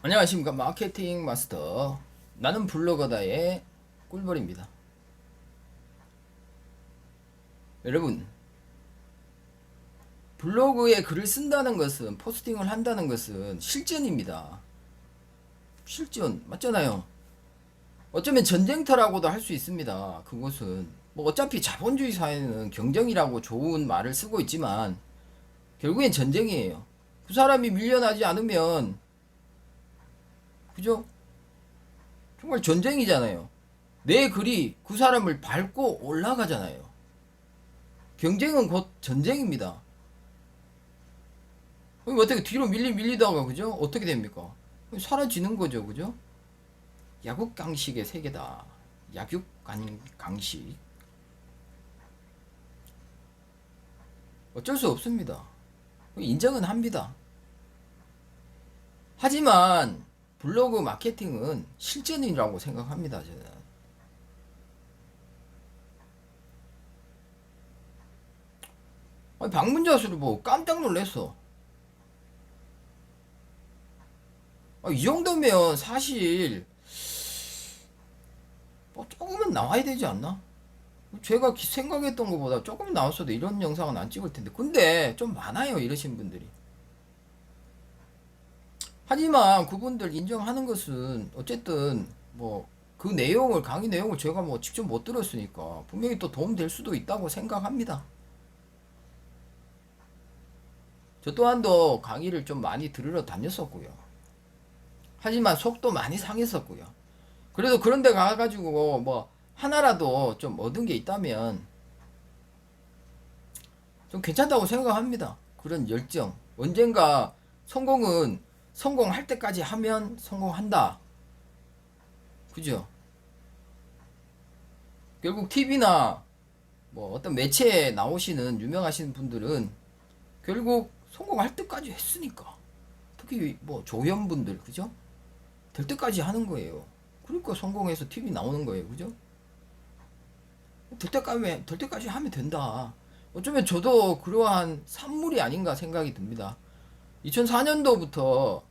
안녕하십니까. 마케팅 마스터 나는 블로거다의 꿀벌입니다. 여러분, 블로그에 글을 쓴다는 것은, 포스팅을 한다는 것은 실전입니다. 실전 맞잖아요. 어쩌면 전쟁터라고도 할 수 있습니다. 그곳은 뭐 어차피 자본주의 사회는 경쟁이라고 좋은 말을 쓰고 있지만 결국엔 전쟁이에요. 그 사람이 밀려나지 않으면, 그죠? 정말 전쟁이잖아요. 내 글이 그 사람을 밟고 올라가잖아요. 경쟁은 곧 전쟁입니다. 그럼 어떻게 뒤로 밀리다가, 그죠? 어떻게 됩니까? 사라지는 거죠, 그죠? 야국강식의 세계다. 야국강식. 어쩔 수 없습니다. 인정은 합니다. 하지만 블로그 마케팅은 실전이라고 생각합니다, 저는. 아니, 방문자 수를 보고 깜짝 놀랐어. 이 정도면 사실 뭐 조금은 나와야 되지 않나? 제가 생각했던 것보다 조금 나왔어도 이런 영상은 안 찍을 텐데. 근데 좀 많아요, 이러신 분들이. 하지만 그분들 인정하는 것은 어쨌든 뭐 그 내용을, 강의 내용을 제가 뭐 직접 못 들었으니까 분명히 또 도움 될 수도 있다고 생각합니다. 저 또한도 강의를 좀 많이 들으러 다녔었고요. 하지만 속도 많이 상했었고요. 그래도 그런 데 가가지고 뭐 하나라도 좀 얻은 게 있다면 좀 괜찮다고 생각합니다. 그런 열정. 언젠가 성공은 성공할 때까지 하면 성공한다. 그죠? 결국 TV나 뭐 어떤 매체에 나오시는 유명하신 분들은 결국 성공할 때까지 했으니까. 특히 뭐 조연분들, 그죠? 될 때까지 하는 거예요. 그러니까 성공해서 TV 나오는 거예요. 그죠? 될 때까지 하면 된다. 어쩌면 저도 그러한 산물이 아닌가 생각이 듭니다. 2004년도부터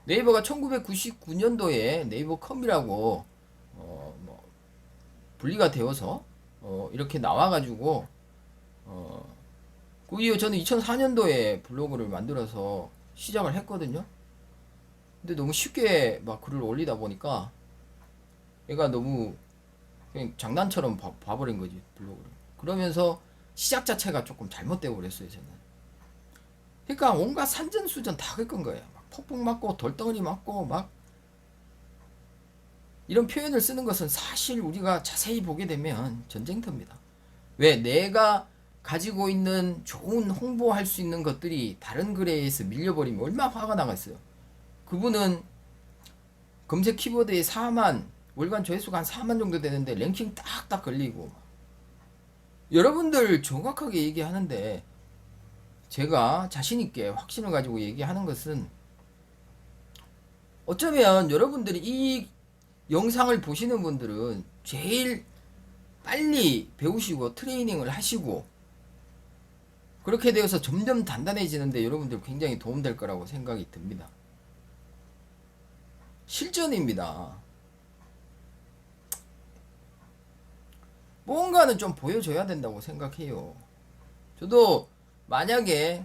네이버가 1999년도에 네이버 컴이라고 뭐 분리가 되어서 이렇게 나와가지고 그 이후 저는 2004년도에 블로그를 만들어서 시작을 했거든요. 근데 너무 쉽게 막 글을 올리다 보니까 얘가 너무 그냥 장난처럼 봐버린 거지, 블로그를. 그러면서 시작 자체가 조금 잘못되어 버렸어요, 저는. 그러니까 온갖 산전수전 다 겪은 거예요. 막 폭풍 맞고 돌덩어리 맞고 막 이런 표현을 쓰는 것은 사실 우리가 자세히 보게 되면 전쟁터입니다. 왜? 내가 가지고 있는 좋은 홍보할 수 있는 것들이 다른 글에 의해서 밀려버리면 얼마나 화가 나겠어요. 그분은 검색 키워드에 4만, 월간 조회수가 한 4만 정도 되는데 랭킹 딱딱 걸리고, 여러분들 정확하게 얘기하는데 제가 자신있게 확신을 가지고 얘기하는 것은, 어쩌면 여러분들이 이 영상을 보시는 분들은 제일 빨리 배우시고 트레이닝을 하시고 그렇게 되어서 점점 단단해지는데 여러분들 굉장히 도움될 거라고 생각이 듭니다. 실전입니다. 뭔가는 좀 보여줘야 된다고 생각해요. 저도 만약에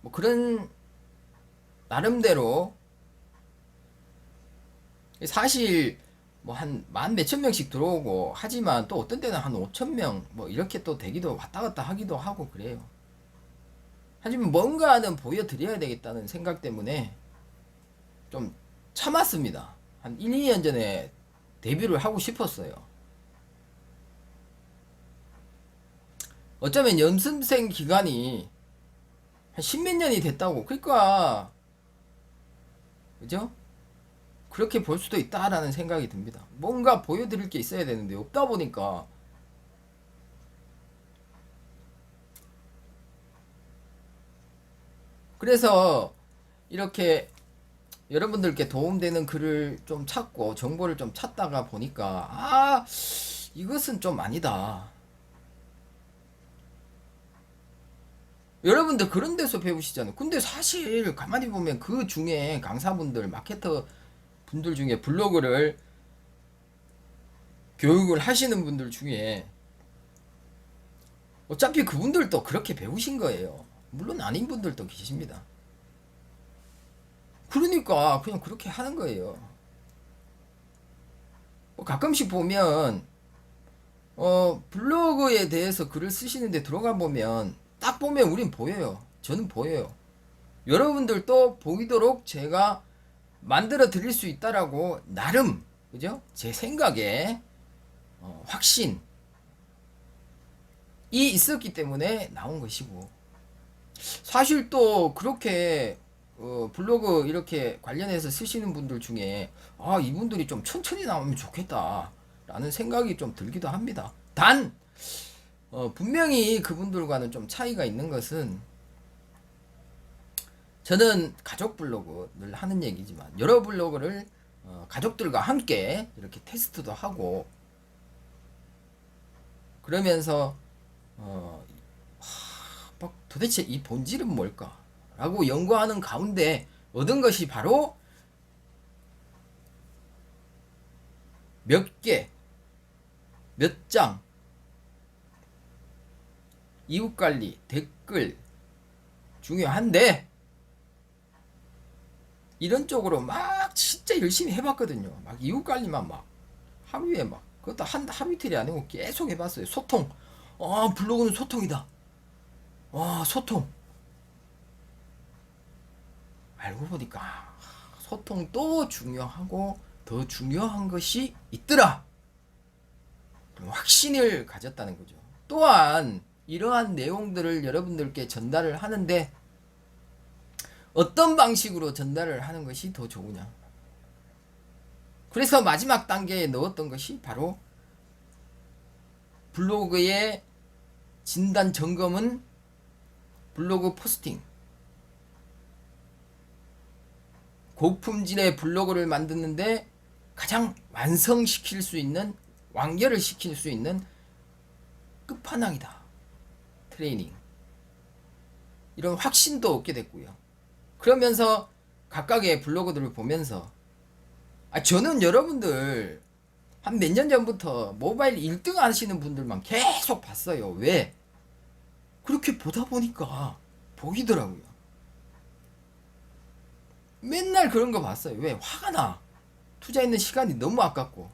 뭐 그런 나름대로, 사실 뭐 한 만 몇천 명씩 들어오고 하지만 또 어떤 때는 한 5천 명 뭐 이렇게 또 되기도, 왔다 갔다 하기도 하고 그래요. 하지만 뭔가는 보여드려야 되겠다는 생각 때문에 좀 참았습니다. 한 1, 2년 전에 데뷔를 하고 싶었어요. 어쩌면 연습생 기간이 한 십몇 년이 됐다고. 그러니까, 그죠? 그렇게 볼 수도 있다라는 생각이 듭니다. 뭔가 보여드릴 게 있어야 되는데 없다 보니까. 그래서 이렇게 여러분들께 도움되는 글을 좀 찾고 정보를 좀 찾다가 보니까, 이것은 좀 아니다. 여러분들 그런 데서 배우시잖아요. 근데 사실 가만히 보면 그 중에 강사분들, 마케터 분들 중에 블로그를 교육을 하시는 분들 중에 어차피 그분들도 그렇게 배우신 거예요. 물론 아닌 분들도 계십니다. 그러니까 그냥 그렇게 하는 거예요. 가끔씩 보면 블로그에 대해서 글을 쓰시는데 들어가 보면 딱 보면 우린 보여요. 저는 보여요. 여러분들도 보이도록 제가 만들어 드릴 수 있다라고 나름 그죠? 제 생각에 확신이 있었기 때문에 나온 것이고 사실 또 그렇게 블로그 이렇게 관련해서 쓰시는 분들 중에 아 이분들이 좀 천천히 나오면 좋겠다 라는 생각이 좀 들기도 합니다. 단 분명히 그분들과는 좀 차이가 있는 것은 저는 가족 블로그 늘 하는 얘기지만 여러 블로그를 가족들과 함께 이렇게 테스트도 하고 그러면서 도대체 이 본질은 뭘까? 라고 연구하는 가운데 얻은 것이 바로 몇 개, 몇 장, 이웃관리, 댓글 중요한데 이런 쪽으로 막 진짜 열심히 해봤거든요. 막 이웃관리만 막 하루에 막 그것도 하루 이틀이 아니고 계속 해봤어요. 소통. 블로그는 소통이다. 소통. 알고 보니까 소통도 중요하고 더 중요한 것이 있더라. 확신을 가졌다는 거죠. 또한 이러한 내용들을 여러분들께 전달을 하는데 어떤 방식으로 전달을 하는 것이 더 좋으냐. 그래서 마지막 단계에 넣었던 것이 바로 블로그의 진단 점검은 블로그 포스팅. 고품질의 블로그를 만드는데 가장 완성시킬 수 있는, 완결을 시킬 수 있는 끝판왕이다. 트레이닝. 이런 확신도 얻게 됐고요. 그러면서 각각의 블로그들을 보면서 저는 여러분들 한 몇 년 전부터 모바일 1등 하시는 분들만 계속 봤어요. 왜? 그렇게 보다 보니까 보이더라고요. 맨날 그런 거 봤어요. 왜? 화가 나. 투자했는 시간이 너무 아깝고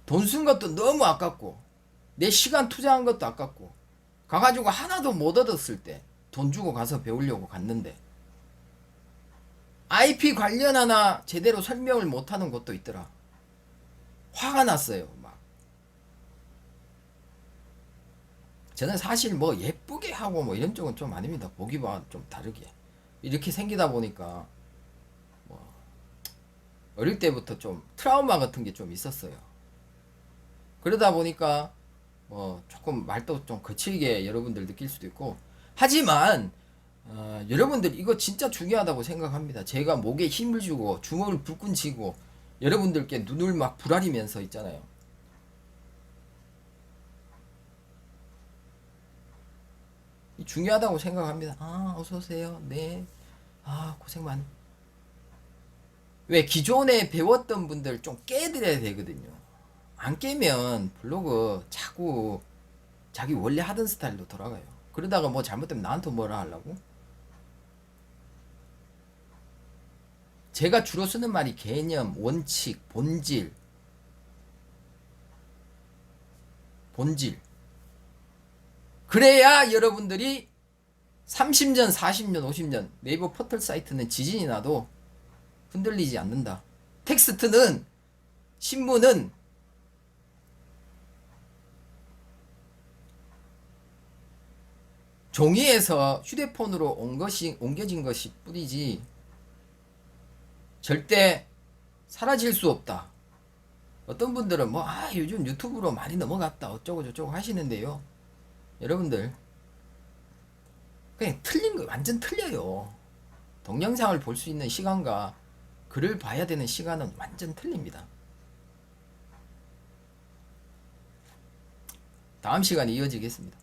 돈 쓴 것도 너무 아깝고 내 시간 투자한 것도 아깝고 가가지고 하나도 못 얻었을 때 돈 주고 가서 배우려고 갔는데 IP 관련 하나 제대로 설명을 못하는 곳도 있더라. 화가 났어요. 막 저는 사실 뭐 예쁘게 하고 뭐 이런 쪽은 좀 아닙니다. 보기와 좀 다르게 이렇게 생기다 보니까 뭐 어릴 때부터 좀 트라우마 같은 게 좀 있었어요. 그러다 보니까 뭐 조금 말도 좀 거칠게 여러분들 느낄 수도 있고 하지만 여러분들 이거 진짜 중요하다고 생각합니다. 제가 목에 힘을 주고 주먹을 불끈 쥐고 여러분들께 눈을 막 부라리면서 있잖아요. 중요하다고 생각합니다. 어서오세요. 네. 고생 많. 왜 기존에 배웠던 분들 좀 깨드려야 되거든요. 안 깨면 블로그 자꾸 자기 원래 하던 스타일로 돌아가요. 그러다가 뭐 잘못되면 나한테 뭐라 하려고? 제가 주로 쓰는 말이 개념, 원칙, 본질. 그래야 여러분들이 30년, 40년, 50년 네이버 포털 사이트는 지진이 나도 흔들리지 않는다. 텍스트는, 신문은 종이에서 휴대폰으로 옮겨진 것이 뿐이지 절대 사라질 수 없다. 어떤 분들은 뭐 요즘 유튜브로 많이 넘어갔다 어쩌고 저쩌고 하시는데요. 여러분들 그냥 틀린 거 완전 틀려요. 동영상을 볼 수 있는 시간과 글을 봐야 되는 시간은 완전 틀립니다. 다음 시간에 이어지겠습니다.